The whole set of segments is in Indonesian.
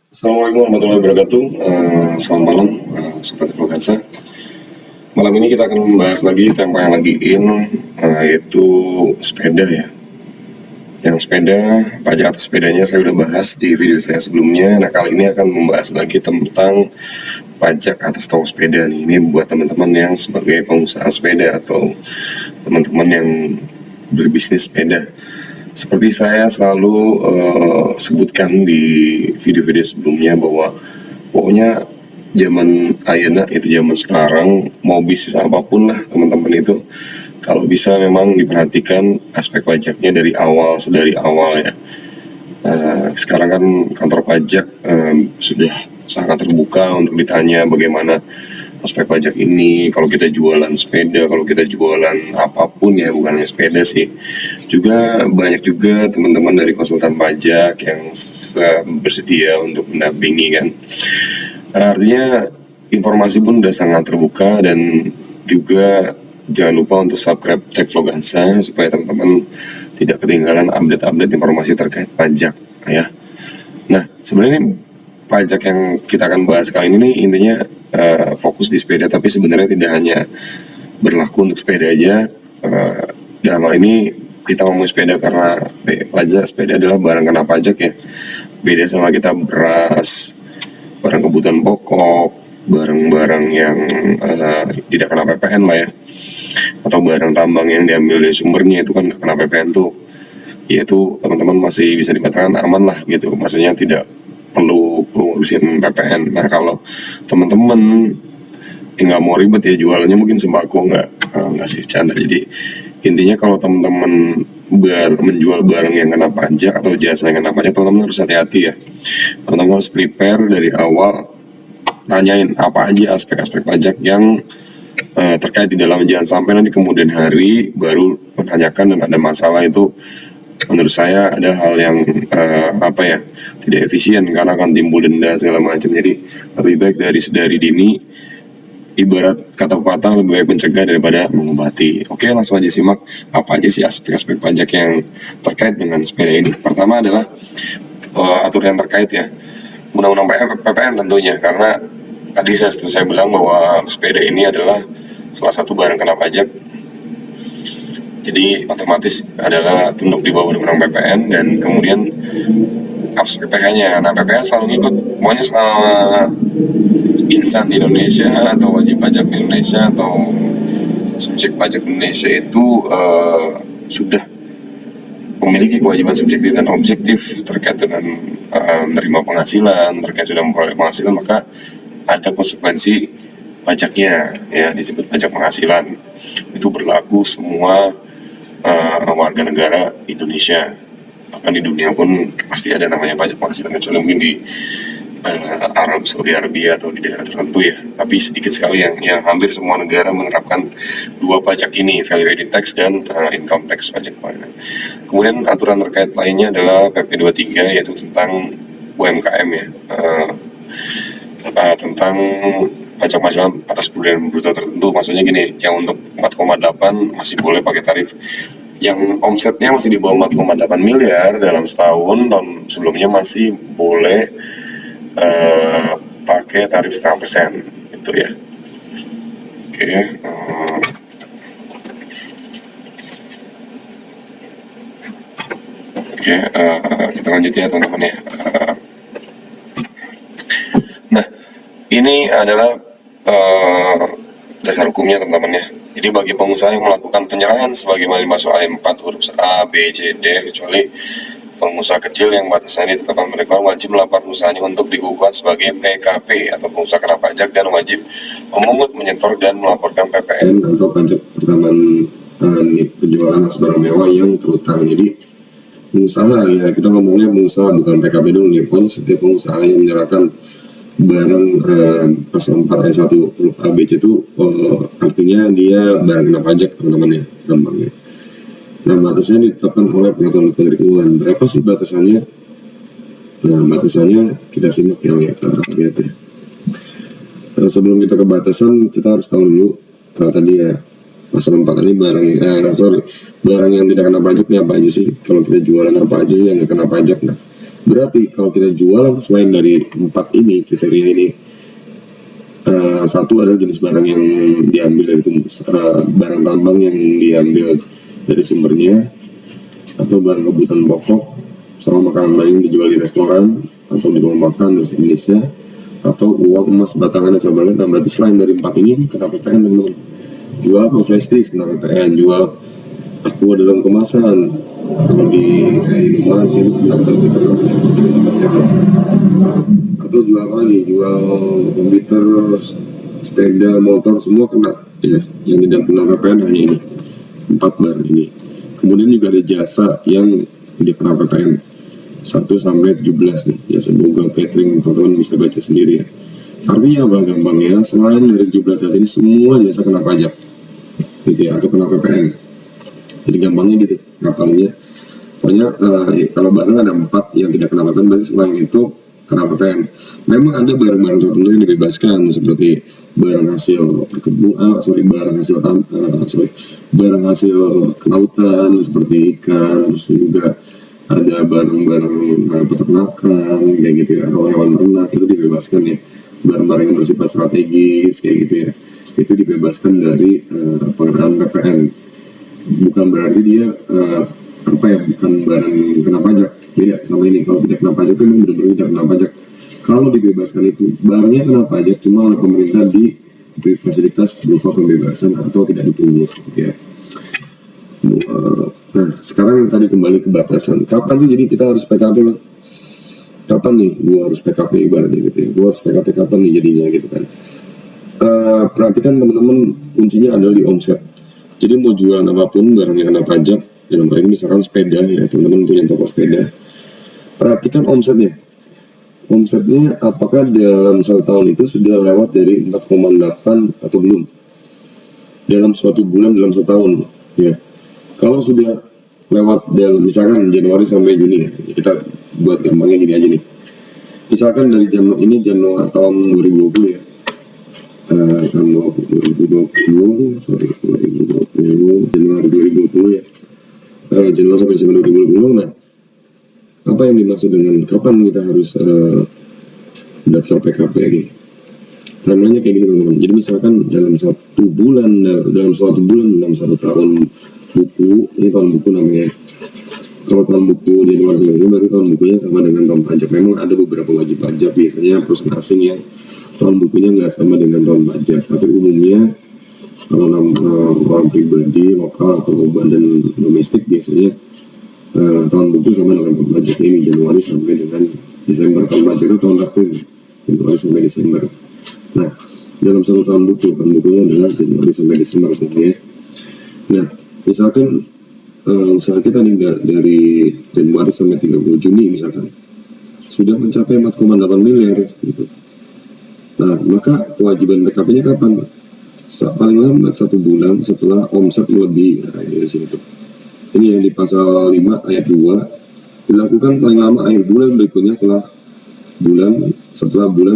Assalamualaikum warahmatullahi wabarakatuh. Selamat malam, Sobat Influenza. Malam ini kita akan membahas lagi tema yang lagi yaitu sepeda ya. Yang sepeda, pajak atas sepedanya saya udah bahas di video saya sebelumnya. Nah, kali ini akan membahas lagi tentang pajak atas toko sepeda nih. Ini buat teman-teman yang sebagai pengusaha sepeda atau teman-teman yang berbisnis sepeda. Seperti saya selalu sebutkan di video-video sebelumnya bahwa pokoknya zaman ayeuna itu zaman sekarang mau bisnis apapun lah teman-teman itu kalau bisa memang diperhatikan aspek pajaknya dari awal ya. Sekarang kan kantor pajak sudah sangat terbuka untuk ditanya bagaimana aspek pajak ini. Kalau kita jualan sepeda, kalau kita jualan apapun ya, bukan hanya sepeda sih, juga banyak juga teman-teman dari konsultan pajak yang bersedia untuk mendampingi kan. Artinya informasi pun udah sangat terbuka, dan juga jangan lupa untuk subscribe Tech Vlogansa supaya teman-teman tidak ketinggalan update-update informasi terkait pajak ya. Nah, sebenarnya pajak yang kita akan bahas kali ini intinya fokus di sepeda, tapi sebenarnya tidak hanya berlaku untuk sepeda aja. Dalam hal ini kita ngomong sepeda karena pajak sepeda adalah barang kena pajak ya. Beda sama kita beras, barang kebutuhan pokok, barang-barang yang tidak kena PPN lah ya, atau barang tambang yang diambil dari sumbernya itu kan kena PPN tuh. Yaitu teman-teman masih bisa dikatakan aman lah gitu, maksudnya tidak perlu ngurusin PPN. Nah, kalau teman-teman nggak mau ribet ya jualannya mungkin sembako, nggak sih, canda. Jadi intinya kalau teman-teman menjual barang yang kena pajak atau jasa yang kena pajak, teman-teman harus hati-hati ya. Teman-teman harus prepare dari awal, tanyain apa aja aspek-aspek pajak yang terkait di dalam, jangan sampai nanti kemudian hari baru menanyakan dan ada masalah. Itu menurut saya ada hal yang tidak efisien karena akan timbul denda segala macam. Jadi lebih baik dari dini, ibarat kata pepatah, lebih baik mencegah daripada mengobati. Oke, langsung aja simak apa aja sih aspek-aspek pajak yang terkait dengan sepeda ini. Pertama adalah aturan yang terkait ya, undang-undang PPN tentunya, karena tadi saya bilang bahwa sepeda ini adalah salah satu barang kena pajak, jadi otomatis adalah tunduk di bawah undang-undang PPN. Dan kemudian harus PPh-nya. Nah, PPh selalu ngikut, pokoknya selama insan di Indonesia atau wajib pajak di Indonesia atau subjek pajak Indonesia itu sudah memiliki kewajiban subjektif dan objektif terkait dengan menerima penghasilan, terkait sudah memperoleh penghasilan, maka ada konsekuensi pajaknya ya, disebut pajak penghasilan. Itu berlaku semua warga negara Indonesia, bahkan di dunia pun pasti ada namanya pajak penghasilan, kecuali mungkin di Arab, Saudi Arabia atau di daerah tertentu ya. Tapi sedikit sekali yang hampir semua negara menerapkan dua pajak ini, value added tax dan income tax, pajak penghasilan. Kemudian aturan terkait lainnya adalah PP 23, yaitu tentang UMKM ya, tentang pajak penghasilan atas perolehan bruto tertentu. Maksudnya gini, yang untuk 4,8 masih boleh pakai tarif yang omsetnya masih di bawah 4,8 miliar dalam setahun. Tahun sebelumnya masih boleh pakai tarif 0,5% itu ya. Oke, kita lanjut ya teman-teman ya. Nah, ini adalah dasar hukumnya teman-teman ya. Jadi bagi pengusaha yang melakukan penyerahan sebagaimana dimaksud ayat 4 huruf A, B, C, D, kecuali pengusaha kecil yang batasannya ditetapkan mereka, wajib melaporkan usahanya untuk dikukuhkan sebagai PKP atau pengusaha kena pajak, dan wajib memungut, menyetor, dan melaporkan PPN atau pajak pertambahan penjualan barang mewah yang terutang. Jadi pengusaha ya, kita ngomongnya pengusaha bukan PKP dulu nih. Pokoknya setiap pengusaha yang menyerahkan barang pasal 4 ayat 1 huruf A, B, C itu artinya dia barang kena pajak teman-teman ya, gampangnya. Nah, batasnya ditetapkan oleh Pengaturan Menteri Keuangan. Berapa sih batasannya? Nah, batasannya kita simak yang lihat ya. Sebelum kita ke batasan, kita harus tahu dulu tadi ya, pasal 4 ini barang yang tidak kena pajak ini apa aja sih? Kalau kita jualan apa aja sih yang nggak kena pajak? Nah, Berarti kalau kita jual selain dari 4 ini, kriteria ini, satu adalah jenis barang yang diambil dari barang tambang yang diambil dari sumbernya, atau barang kebutuhan pokok sama makanan lain dijual di restoran atau di rumah makan dan sejenisnya, atau uang, emas, batangan dan sebagainya. Nah, berarti selain dari 4 ini kena PPN teman-teman. Jual flash disk kena PPN, jual aqua dalam kemasan, kalau di rumah itu kena PPN. Atau jual apa lagi, jual komputer, sepeda, motor, semua kena ya. Yang tidak kena PPN hanya ini 4 barang ini. Kemudian juga ada jasa yang tidak kena PPN 1 sampai 17 nih. Ya, semoga catering teman-teman bisa baca sendiri ya. Artinya apa gampangnya, selain dari 17 jasa ini semua jasa kena pajak gitu ya, atau kena PPN. Jadi gampangnya gitu ngapalnya. Pokoknya kalau barang ada 4 yang tidak kena PPN, berarti selain itu kena PPN. Memang ada barang-barang tertentu yang dibebaskan seperti barang hasil barang hasil kelautan seperti ikan, terus juga ada barang-barang peternakan kayak gitu ya, atau hewan ternak itu dibebaskan ya. Barang-barang yang bersifat strategis kayak gitu ya, itu dibebaskan dari pengenaan PPN. Bukan berarti dia bukan barang kena pajak, beda sama ini. Kalau tidak kena pajak itu memang benar-benar tidak kena pajak. Kalau dibebaskan itu barangnya kena pajak, cuma oleh pemerintah diberi fasilitas berupa pembebasan atau tidak dipungut gitu ya. Nah, sekarang tadi kembali ke batasan. Kapan sih jadi kita harus PKP? Kapan nih gua harus PKP ibaratnya gitu ya? Gua harus PKP kapan nih jadinya gitu kan? Perhatikan teman-teman, kuncinya adalah di omset. Jadi mau jualan apapun barang yang kena pajak, dalam hal ini misalkan sepeda ya, teman-teman punya toko sepeda, perhatikan omsetnya. Omsetnya apakah dalam 1 tahun itu sudah lewat dari 4,8 atau belum dalam suatu bulan dalam 1 tahun ya. Kalau sudah lewat dalam misalkan Januari sampai Juni ya, kita buat gampangnya gini aja nih. Misalkan dari Januari tahun 2020 ya, Januari 2020 ya, Januari sampai Desember 2020. Nah, apa yang dimaksud dengan kapan kita harus daftar PKP lagi? Timelinenya kayak gini teman-teman. Jadi misalkan dalam 1 bulan, dalam 1 tahun buku, ini tahun buku namanya. Kalau tahun buku Januari sampai Desember berarti tahun bukunya sama dengan tahun pajak. Memang ada beberapa wajib pajak, biasanya perusahaan asing yang tahun bukunya nggak sama dengan tahun pajak, tapi umumnya kalau orang pribadi lokal atau badan domestik biasanya tahun buku sama dengan tahun pajak ini, Januari sampai dengan Desember. Tahun pajak itu tahun April, Januari sampai Desember. Nah, dalam 1 tahun bukunya adalah Januari sampai Desember umumnya. Nah, misalkan usaha kita nih dari Januari sampai 30 Juni misalkan sudah mencapai 4,8 miliar gitu. Nah, maka kewajiban PKP-nya kapan? Paling lambat 1 bulan setelah omset melebihi. Nah, ini di sini tuh. Ini yang di pasal 5 ayat 2 dilakukan paling lama akhir bulan berikutnya setelah bulan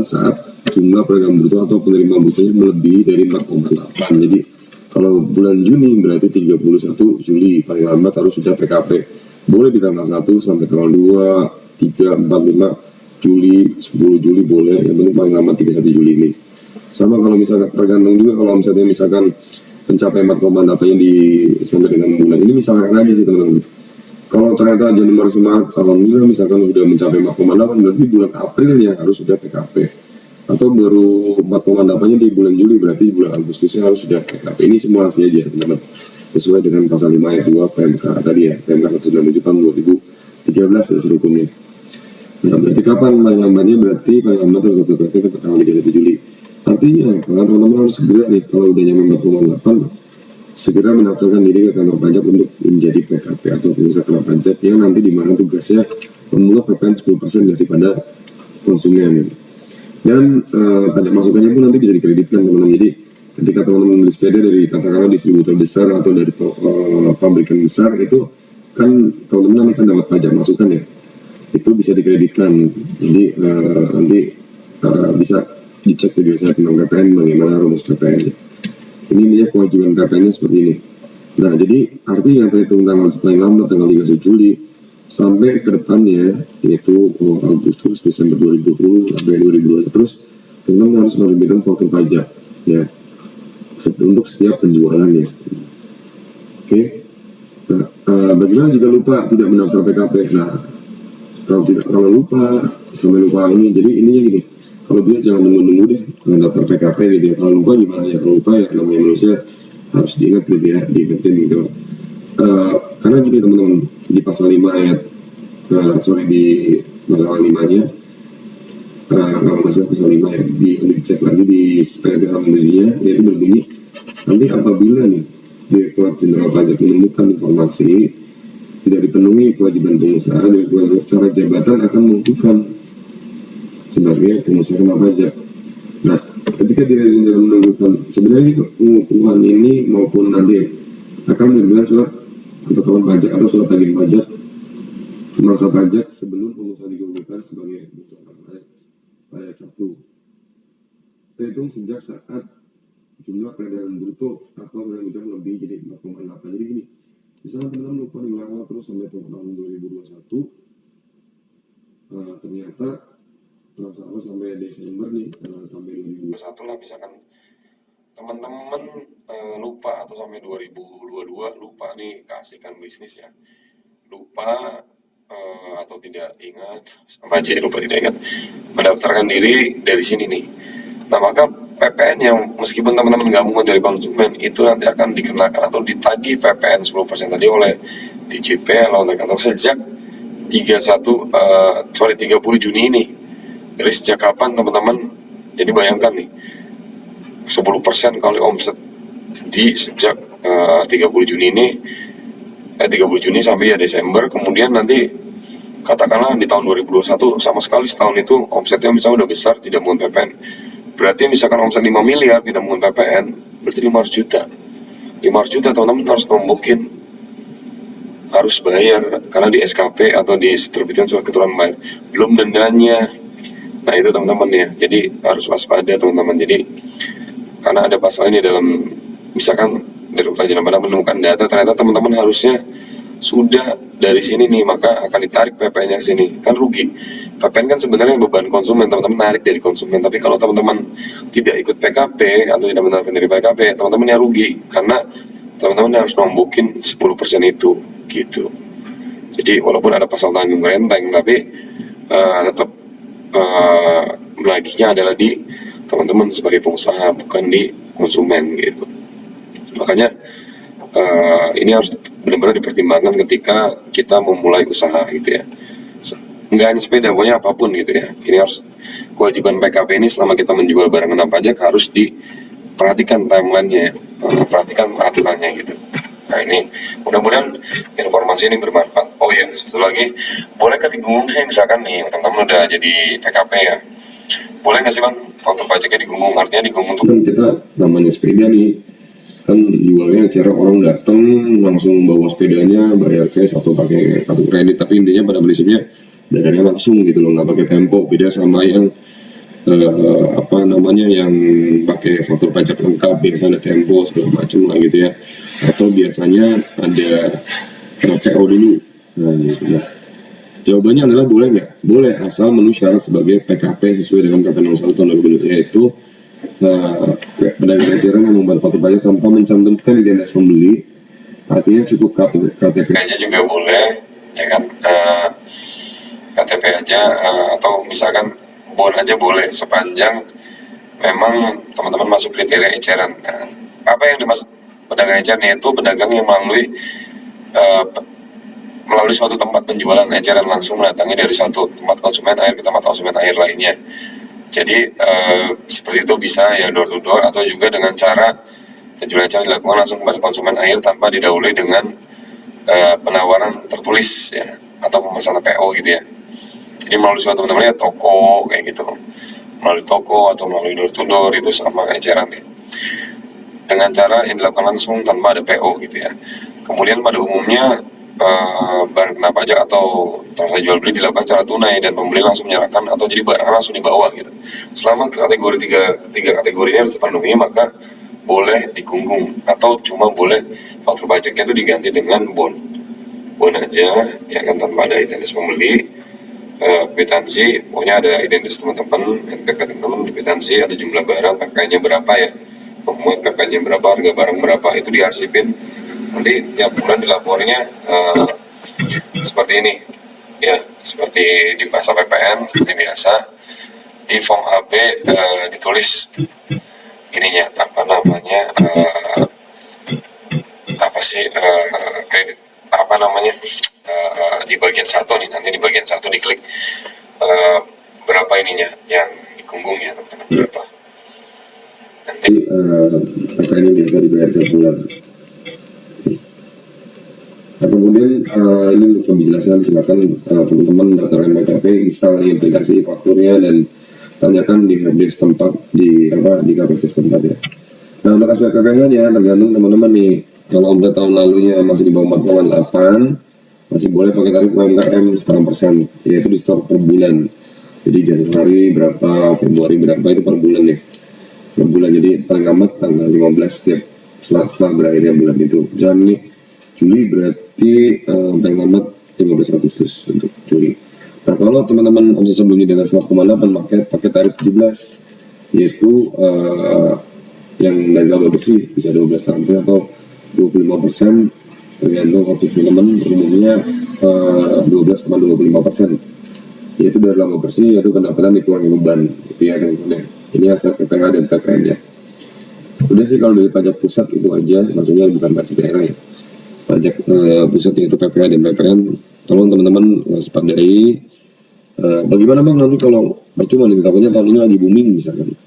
saat jumlah pedagang bruto atau penerima brutonya melebihi dari 4,8. Jadi kalau bulan Juni berarti 31 Juli paling lambat harus sudah PKP. Boleh di tanggal 1 sampai tanggal 2, 3, 4, 5 Juli, 10 Juli boleh, yang penting paling lama 31 Juli ini. Sama kalau misalkan tergantung juga kalau omsetnya misalkan mencapai 4,8 di sampai dengan bulan ini, misalkan aja sih teman-teman. Kalau ternyata Januari Maret alhamdulillah misalkan sudah mencapai 4,8, berarti bulan Aprilnya harus sudah PKP. Atau baru 4,8-nya di bulan Juli, berarti bulan Agustusnya harus sudah PKP. Ini semua aja teman-teman, sesuai dengan pasal 5 ayat 2 PMK tadi ya, PMK 197 tahun 2013 hasil hukumnya. Nah, berarti kapan paling lambatnya? Berarti paling lambat harus PKP ke tanggal 31 Juli. Artinya, teman-teman harus segera nih, kalau udah nyampe 4,8, segera mendaftarkan diri ke kantor pajak untuk menjadi PKP atau pengusaha kena pajak yang nanti dimana tugasnya memungut PPN 10% daripada konsumen. Dan pajak masukannya pun nanti bisa dikreditkan teman-teman. Jadi ketika teman-teman beli sepeda dari katakanlah distributor besar atau dari pabrikan besar, itu kan teman-teman nanti kan dapat pajak masukan ya, itu bisa dikreditkan. Jadi nanti bisa dicek video saya tentang PPN, bagaimana rumus PPN. Ini intinya kewajiban PPN-nya seperti ini. Nah, jadi artinya terhitung tanggal paling lambat tanggal 31 Juli sampai ke depannya, yaitu Agustus, Desember 2020 sampai 2020, terus teman-teman harus menerbitkan faktur pajak ya untuk setiap penjualannya. Oke. Nah, bagaimana jika lupa tidak mendaftar PKP? Nah, kalau lupa sampai lupa ini, jadi ininya gini, kalau dia jangan nunggu-nunggu deh mendaftar PKP gitu ya. Kalau lupa gimana ya? Kalau lupa ya namanya manusia harus diingat gitu ya, diingetin gitu. Karena gini teman-teman, di pasal 5 ayat di masalah 5-nya, kalau masih pasal 5 ya, dicek lagi di PPh Indonesia, yaitu berbunyi, nanti apabila nih Direktorat Jenderal Pajak menemukan informasi tidak dipenuhi kewajiban pengusaha, Direktorat secara jabatan akan menentukan sebagai pengusaha kena pajak. Nah, ketika tidak menentukan, sebenarnya pengukuhan ini maupun nanti akan menerbitkan surat ketetapan pajak atau surat tagih pajak masa pajak sebelum pengusaha digugurkan sebagai pengusaha pajak 1. Terhitung sejak saat jumlah peredaran bruto atau peredaran lebih jadi 4,8. Jadi gini, misalnya teman-teman lupa nilai awal terus sampai tahun 2021, ternyata transaksi sampai Desember nih, sampai 2021 lah misalkan teman-teman lupa, atau sampai 2022 lupa nih kasihkan bisnis ya, lupa atau tidak ingat, sama aja lupa tidak ingat mendaftarkan diri dari sini nih. Nah, maka PPN yang meskipun teman-teman nggak mungut dari konsumen itu nanti akan dikenakan atau ditagih PPN 10% tadi oleh DJP lawan kantor sejak 30 Juni ini. Jadi sejak kapan teman-teman? Jadi bayangkan nih, 10% kali omset di sejak 30 Juni ini, 30 Juni sampai ya Desember, kemudian nanti katakanlah di tahun 2021 sama sekali setahun itu omsetnya misalnya udah besar tidak mungut PPN. Berarti misalkan omset 5 miliar tidak mungut PPN, berarti 500 juta. 500 juta teman-teman harus nombokin, harus bayar karena di SKP atau di terbitkan surat keterangan bayar, belum dendanya. Nah, itu teman-teman ya. Jadi harus waspada teman-teman. Jadi karena ada pasal ini dalam, misalkan Direktorat Jenderal Pajak menemukan data, ternyata teman-teman harusnya sudah dari sini nih, maka akan ditarik PPN-nya ke sini, kan rugi. PPN kan sebenarnya beban konsumen, teman-teman narik dari konsumen, tapi kalau teman-teman tidak ikut PKP atau tidak menerapkan dari PKP, teman-teman yang rugi karena teman-teman harus nombokin 10% itu gitu. Jadi walaupun ada pasal tanggung renteng, tapi tetap melagihnya adalah di teman-teman sebagai pengusaha, bukan di konsumen gitu. Makanya ini harus benar-benar dipertimbangkan ketika kita memulai usaha gitu ya. Nggak hanya sepeda, pokoknya apapun gitu ya. Ini harus kewajiban PKP ini selama kita menjual barang kena pajak harus diperhatikan timelinenya, perhatikan aturannya gitu. Nah, ini mudah-mudahan informasi ini bermanfaat. Oh iya, satu lagi, bolehkah digunggung sih misalkan nih teman-teman udah jadi PKP ya, boleh nggak sih bang faktur pajaknya digunggung? Artinya digunggung tuh kan kita namanya sepeda nih, kan jualnya cara orang datang langsung bawa sepedanya bayar cash atau pakai kartu kredit, tapi intinya pada prinsipnya bayarnya langsung gitu loh, nggak pakai tempo. Beda sama yang yang pakai faktur pajak lengkap, biasanya ada tempo segala macam lah gitu ya, atau biasanya ada PO dulu. Nah, gitu ya. Jawabannya adalah boleh nggak? Boleh, asal memenuhi syarat sebagai PKP sesuai dengan KP nomor 1 tahun 2020, yaitu pedagang eceran yang membuat faktur pajak tanpa mencantumkan identitas pembeli, artinya cukup KTP aja juga boleh, ya kan? KTP aja atau misalkan bon aja boleh, sepanjang memang teman-teman masuk kriteria eceran. Nah, apa yang dimaksud pedagang eceran? Yaitu pedagang yang melalui suatu tempat penjualan eceran langsung mendatangi dari suatu tempat konsumen air ke tempat konsumen air lainnya. Jadi seperti itu bisa ya, door to door, atau juga dengan cara penjualan eceran dilakukan langsung kepada konsumen air tanpa didahului dengan penawaran tertulis ya, atau pemesanan PO gitu ya. Jadi melalui suatu namanya toko kayak gitu, melalui toko atau melalui door to door, itu sama eceran ya, dengan cara yang dilakukan langsung tanpa ada PO gitu ya. Kemudian pada umumnya barang kena pajak atau transaksi jual beli dilakukan secara tunai dan pembeli langsung menyerahkan atau jadi barang langsung dibawa gitu. Selama kategori tiga kategori ini harus terpenuhi, maka boleh digunggung atau cuma boleh faktur pajaknya itu diganti dengan bon kebun aja ya kan, tanpa ada identitas pembeli. Kwitansi pokoknya ada identitas teman-teman, NPP teman-teman, kwitansi ada jumlah barang, PPN-nya berapa ya, pemuat PPN-nya berapa, harga barang berapa, itu diarsipin. Nanti tiap bulan dilapornya seperti ini ya, seperti di bahasa PPN seperti biasa. Di form AB ditulis ininya apa namanya, apa sih kredit apa namanya, di bagian satu nih, nanti di bagian satu diklik berapa ininya yang dikunggung ya teman-teman, berapa nanti apa ini biasa dibayar tiap bulan. Nah, kemudian ini untuk lebih jelaskan silakan teman-teman daftarkan BKP, install aplikasi fakturnya dan tanyakan di helpdesk tempat di KPS tempat ya. Nah, untuk aspek PPh-nya tergantung teman-teman nih. Kalau udah tahun lalunya masih di bawah 4,8 masih boleh pakai tarif UMKM 0,5%, yaitu di store per bulan. Jadi Januari berapa, Februari berapa itu per bulan ya. Per bulan, jadi paling amat tanggal 15 setiap setelah berakhirnya bulan itu. Misalnya nih Juli berarti paling amat 15 Agustus untuk Juli. Nah, kalau teman-teman omset sebelumnya di atas 4,8 pakai tarif 17, yaitu yang dari laba bersih bisa 12 sampai atau 25%, tergantung waktu teman-teman, umumnya 12,25%, yaitu dari laba bersih, yaitu pendapatan dikurangi beban, itu ya teman-teman. Ini aspek PPh dan PPN ya. Udah sih kalau dari pajak pusat itu aja, maksudnya bukan pajak daerah ya. Pajak pusat yaitu PPh dan PPN, tolong teman-teman waspadai. Bagaimana bang nanti kalau percuma nih, takutnya tahun ini lagi booming misalkan,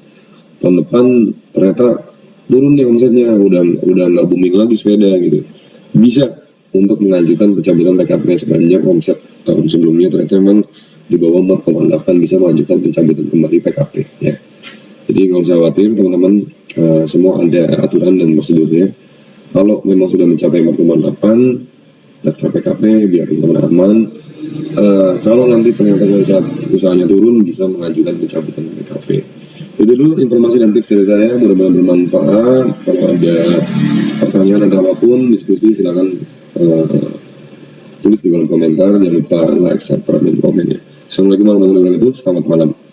tahun depan ternyata turun nih omsetnya, udah nggak booming lagi sepeda gitu, bisa untuk mengajukan pencabutan PKP sepanjang omset tahun sebelumnya ternyata memang di bawah 4,8, bisa mengajukan pencabutan kembali PKP ya. Jadi nggak usah khawatir teman-teman, semua ada aturan dan prosedurnya. Kalau memang sudah mencapai 4,8 daftar PKP biar teman-teman aman. Kalau nanti ternyata saat usahanya turun bisa mengajukan pencabutan PKP. Itu dulu informasi dan tips dari saya, mudah-mudahan bermanfaat. Kalau ada pertanyaan atau apapun diskusi silakan tulis di kolom komentar. Jangan lupa like, subscribe, dan komen ya. Assalamualaikum warahmatullahi wabarakatuh. Selamat malam.